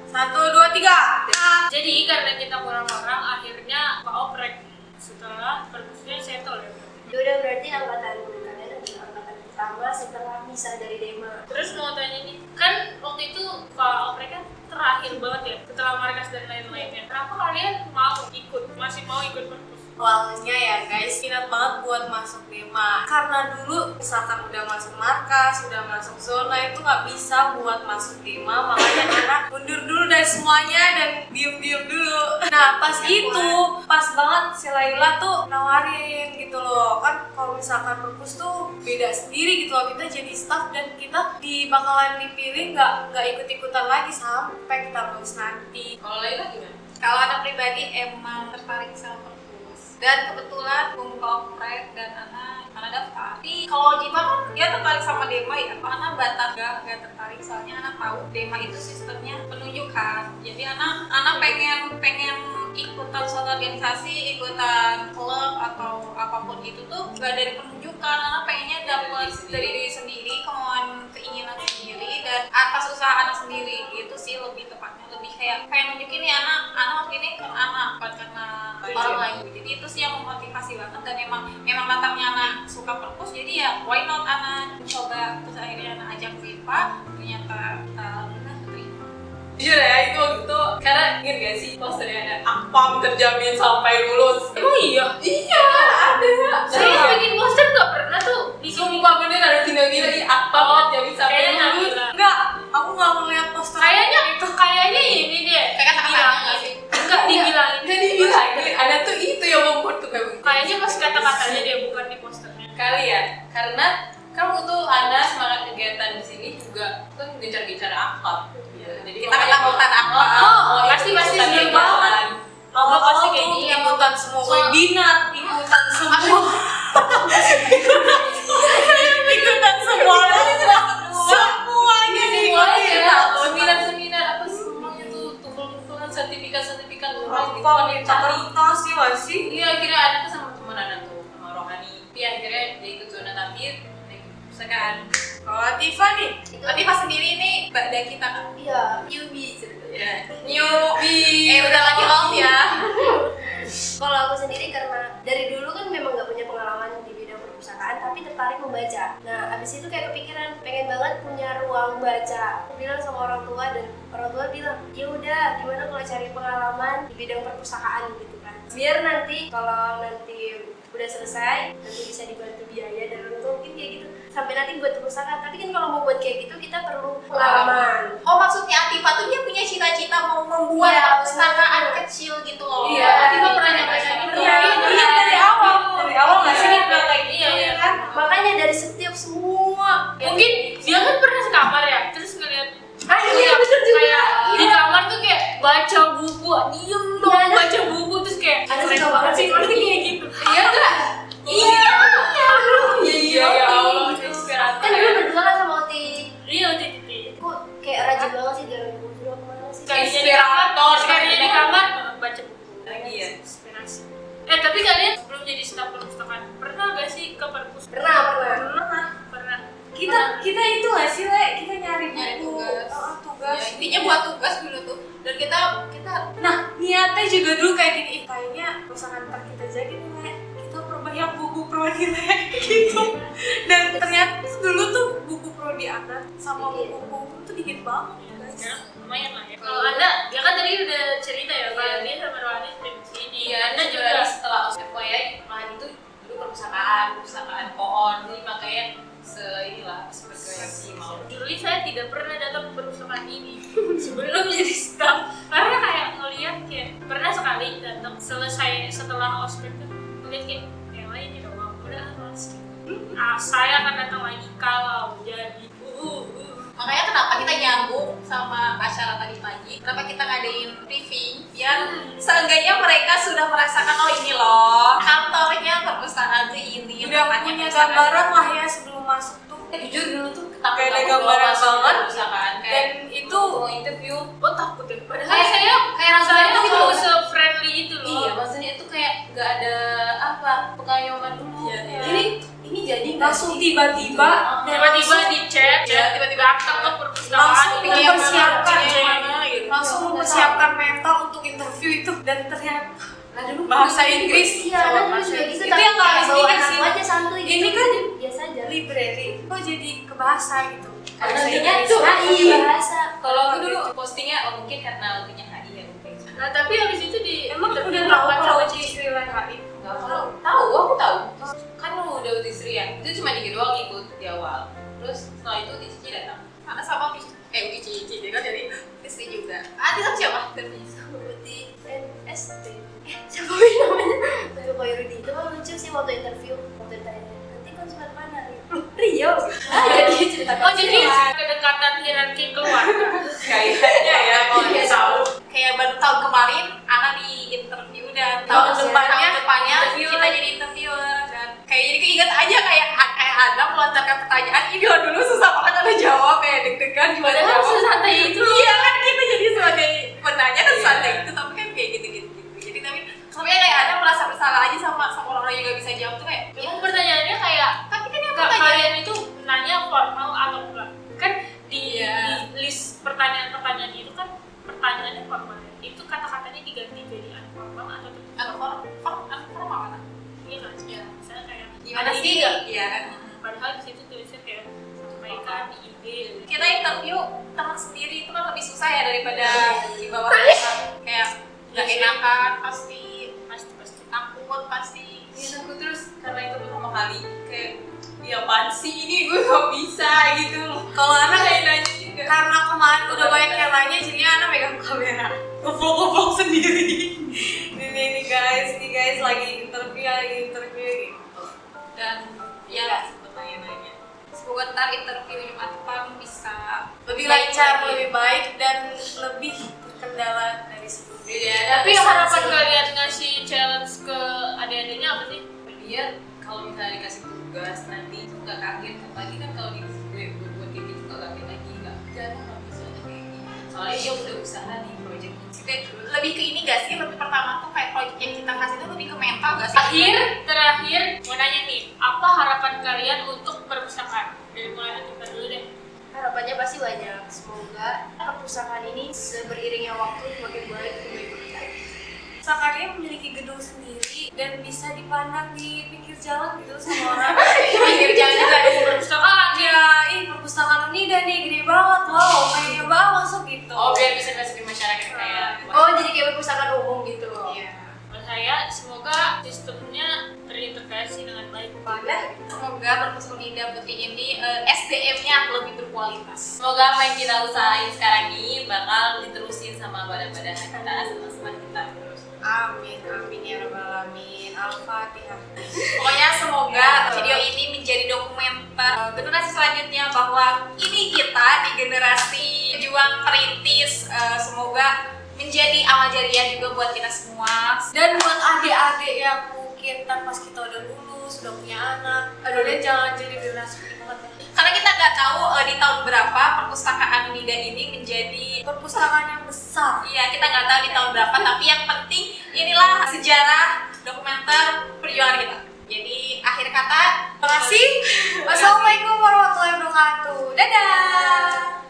1, 2, 3. Jadi karena kita kurang orang, akhirnya Pak Oprek setelah perpusnya settle ya. Udah berarti angkatan kalian adalah angkatan pertama setelah misah dari Dema. Terus mau tanya nih, kan waktu itu Pak Oprek kan terakhir banget ya, setelah Markas dan lain-lainnya. Kenapa kalian masih mau ikut perpus? Awalnya ya guys, minat banget buat masuk Dema. Karena dulu misalkan udah masuk markas, udah masuk zona itu nggak bisa buat masuk Dema. Makanya anak mundur dulu dari semuanya dan diem dulu. Nah pas itu, pas banget si Laila tuh nawarin gitu loh. Kan kalau misalkan perpus tuh beda sendiri gitu loh. Kita jadi staff dan kita bakalan dipilih nggak ikut-ikutan lagi sampai kita lulus nanti. Kalau Laila gimana? Kalau anak pribadi emang tertarik sama perpus dan kebetulan Bung Oprek dan Ana daftar. Tapi kalau Jipa kan dia tertarik sama Dema ya, Ana batas gak tertarik soalnya Ana tahu Dema itu sistemnya penunjukan. Jadi Ana pengen ikutan suatu organisasi, ikutan klub atau apapun itu tuh gak dari penunjukan. Ana pengennya dapat dari diri sendiri, keinginan sendiri dan atas usaha Ana sendiri. Itu sih lebih tepatnya, lebih kayak nunjukin nih Ana waktu ini kan Ana bukan karena orang lain. Jadi itu sih yang memotivasi banget dan emang latarnya Ana suka perpus, jadi ya why not Ana coba. Terus akhirnya Ana ajak Viva, ternyata benar terima. Jujur ya, itu karena inget gak sih posternya ada Akpam terjamin sampai lulus. Emang iya? Iya, ada. Saya bikin poster nggak pernah tuh. Sumpah bener ada Tina-Tina di Akpam terjamin sampai kayaknya lulus. Nabila. Enggak, aku nggak ngeliat poster Kayaknya ini deh. Kayak kata-katanya nggak sih? Enggak dibilangin. Nggak dibilangin, ada tuh itu yang membuat tuh kayak begitu. Kayaknya pas kata-katanya dia, bukan di posternya. Kali ya, karena kamu tuh Anda semangat kegiatan di sini juga kan gencar-gencar akad. Ya, jadi Kita ketakutan apa? Pasti seneng banget. Awal pasti tuh kayak gini. ikutan semua webinar, ikutan semua semuanya diikutin. seminar-seminar apa semuanya tuh tumpul-tumpulan sertifikat orang gitu Apa kan minta kertas sih masih? Iya, akhirnya ada tuh sama teman anak tuh sama Rohani. Tapi akhirnya dia ikut zona tabir, dia ikut perpustakaan. Kalau Latifa nih, Latifa sendiri nih badan kita kan Iya. newbie sebetulnya. Ya. newbie. Udah lagi om ya. Kalau aku sendiri karena dari dulu kan memang nggak punya pengalaman di bidang perpustakaan, tapi tertarik membaca. Nah, abis itu kayak kepikiran pengen banget punya ruang baca. Aku bilang sama orang tua dan orang tua bilang, ya udah, gimana kalau cari pengalaman di bidang perpustakaan gitu kan. Biar nanti kalau nanti udah selesai, nanti bisa dibantu biaya dan orang tua mungkin kayak gitu. Sampai nanti buat perpustakaan. Tapi kan kalau mau buat kayak gitu kita perlu pengalaman. Oh maksudnya Atifa tuh dia punya cita-cita mau membuat Iya, perpustakaan kecil gitu loh. Iya, Latifa pernah nyampaikan gitu. Iya, dari awal nggak sih? Iya. Kan makanya dari setiap semua Mungkin dia kan pernah sekamar ya, terus ngeliat iya bener juga. kayak di kamar tuh kayak baca buku, diem dong Iya, ada. baca buku terus kayak Ada keren suka banget sih pasti kayak gitu. Iya enggak? Iya. Iya, ya Allah, Kan inspiratif. dulu berdua kan sama Oti. Iya, titik. Aku kayak rajin banget sih dari dulu kemana sih. Sekalinya di kamar baca buku. Lagi ya. Inspirasi. Tapi kalian sebelum jadi staf perpustakaan pernah gak sih ke perpus? Pernah. Kita itu nggak sih, Le? Kita nyari Nyari buku, tugas. Ya, intinya buat tugas dulu tuh. Dan kita Nah, niatnya juga dulu kayak gini, kayaknya perusahaan ntar kita jadi nih, Le, kita perbanyak buku prodi, Le, gitu. Dan ternyata dulu tuh buku prodi anak sama buku tuh dikit banget, guys. Sekarang lumayan lah ya. Kalau Anda, dia kan tadi udah cerita ya, kalau dia sama Rohani sering kesini. Iya, Anda juga. setelah FYI Rohani itu dulu perpustakaan koon, jadi makanya sefrekuensi mau. Juli saya tidak pernah datang ke perpustakaan ini sebelum jadi staff karena kayak ngeliat kayak pernah sekali datang setelah ospek tuh ngeliat kayak yang lain gitu udah males saya akan datang lagi kalau jadi makanya kenapa kita nyambung sama acara tadi pagi, kenapa kita ngadain briefing biar seenggaknya mereka sudah merasakan oh ini loh kantornya perpustakaan tuh ini. Udah punya gambaran lah ya sebelum masuk tuh. Jujur dulu tuh Kayak ada takut gambaran banget. perpustakaan kayak Dan itu mau interview. oh takut ya padahal Kayak saya ragu-ragu gitu mau loh. se-friendly itu loh. Iya, maksudnya itu kayak gak ada pengayoman dulu. Iya. Jadi ini jadi nggak langsung sih? tiba-tiba tiba-tiba di chat Ya, tiba-tiba datang ke perpustakaan langsung tinggal mempersiapkan yang cuy. mana gitu. Langsung interview itu dan ternyata dulu bahasa Inggris. Iya, Coba anak dulu bahasa juga Inggris. gitu, Itu tapi yang nggak habis bawa mikir anak sih. aja santuy gitu. Ini kan biasa aja. library kok jadi ke bahasa gitu. Karena Bahasa intinya Inggris. tuh Iya, bahasa. kalau aku dulu postingnya mungkin karena waktunya HI ya mungkin. Nah tapi habis itu di Emang interview udah tahu lawan kalau sama Cici HI? Nggak tahu, aku tahu. Kan lu udah Utisri ya, itu cuma 3 doang ikut di awal. Terus setelah itu Cici datang. Karena sama Uci Cici dia kan dari Utisri juga. Adi sama siapa? Seperti NST. Siapa namanya? Tapi Koirudi itu kan lucu sih waktu interview. Waktu ditanya, nanti konsumen mana? Rio. Jadi cerita. Oh jadi kedekatan hierarki keluarga. Kayaknya ya, kalau Iya, nggak tahu. Kayak baru tahun kemarin Ana di interview dan Tahun depannya kita jadi interviewer dan kayak jadi keinget aja kayak Ana melontarkan pertanyaan ini loh dulu susah banget ada jawab kayak deg-degan gimana Padahal jawab. sesantai itu. Iya kan kita jadi sebagai penanya kan santai itu tapi kan kayak gitu-gitu. Jadi tapi kayak Ana merasa bersalah aja sama orang-orang yang gak bisa jawab tuh kayak Itu pertanyaannya kayak tapi kan yang nggak pertanyaan kalian itu nanya formal atau enggak? Kan di Iya. list pertanyaan-pertanyaan itu kan pertanyaannya formal. Itu kata-katanya diganti jadi informal atau tertutup. formal mana? Iya kan? Ya, misalnya kayak Gimana ada sih? ide. Iya. Padahal di situ tulisnya kayak sampaikan ide. Kita interview teman sendiri itu kan lebih susah ya daripada di bawah kita kayak nggak enakan pasti Pasti. takut pasti Iya, aku terus karena itu pertama kali kayak ya apaan sih ini gue gak bisa gitu loh. Kalau anak kayak nanya juga. karena kemarin udah banyak yang nanya jadinya Ana megang kamera ngevlog sendiri. Ini guys lagi interview gitu. dan Ya, ya sempet nanya-nanya. semoga ntar interview Jumat depan bisa Lebih baik lancar, lagi. lebih baik dan lebih terkendala dari sebelumnya. Beda. Tapi harapan kalian ngasih challenge ke adik-adiknya apa sih? Dia kalau misalnya dikasih tugas nanti itu nggak kaget, apalagi kan kalau di gue buat kayak gitu nggak kaget lagi, nggak bisa kayak gini. Soalnya dia udah usaha di project ini. Kayak lebih ke ini gak sih lebih pertama tuh kayak project yang kita kasih itu lebih ke mental gak sih? Terakhir mau nanya nih, apa harapan kalian untuk perpustakaan? Dari mulai Atika dulu deh. Harapannya pasti banyak. Semoga perpustakaan ini seberiringnya waktu semakin baik dan Sakarya memiliki gedung sendiri dan bisa dipandang di pinggir jalan gitu sama orang. Pinggir jalan juga ada Perpustakaan Ya, perpustakaan Unida nih gede banget, wow, pengen nyoba masuk gitu. Oh biar bisa masuk di masyarakat kayak. Oh, jadi kayak perpustakaan umum gitu. Iya. Menurut saya semoga sistemnya terintegrasi dengan baik. semoga perpustakaan Unida Putri ini SDM-nya lebih berkualitas. Semoga apa yang kita usahain sekarang ini bakal diterusin sama badan-badan kita, sama kita terus. Amin ya rabbal alamin. Al-Fatihah. Pokoknya semoga video ini menjadi dokumenter generasi selanjutnya bahwa ini kita di generasi pejuang perintis. Semoga menjadi amal jariah juga buat kita semua. Dan buat adik-adik yang mungkin ntar pas kita udah lulus, udah punya anak, kalian jangan jadi generasi penikmat ya. Karena kita nggak tahu di tahun berapa perpustakaan Unida ini menjadi Perpustakaan yang besar. iya kita nggak tahu di tahun berapa tapi yang penting inilah sejarah dokumenter perjuangan kita. Jadi akhir kata Terima kasih. Wassalamualaikum warahmatullahi wabarakatuh. Dadah.